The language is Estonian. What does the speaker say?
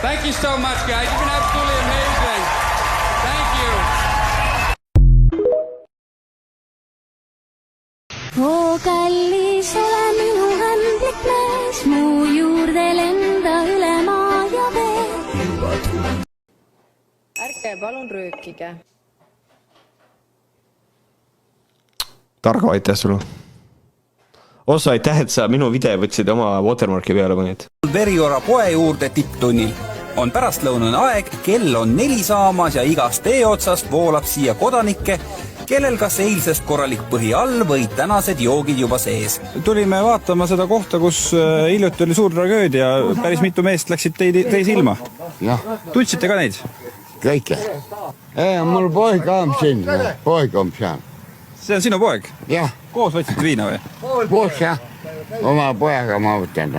Thank you so much, guys. You've been absolutely amazing. Thank you. Oo kallis, ole minu andlik mees, mu juurde lenda üle maa ja vee. Ärge palun röökige. Targo, aitäh sulle. Ossa, aitäh, et sa minu video võtsid oma watermarki peale panid. Veriora poe juurde tipptunnil. On pärastlõunane aeg, kell on 4 saamas ja igast tee otsast voolab siia kodanikke, kellel kas eilsest korralik põhi all või tänased joogid juba sees. Tulime vaatama seda kohta, kus hiljuti oli suur tragöödia. Päris mitu meest läksid teis ilma. Tudsite ka neid? Kõike. Mul poeg on siin. Poeg on seal. See on sinu poeg? Jah. Koos võtsite viina või? Koos jah. Oma poega ma võtan.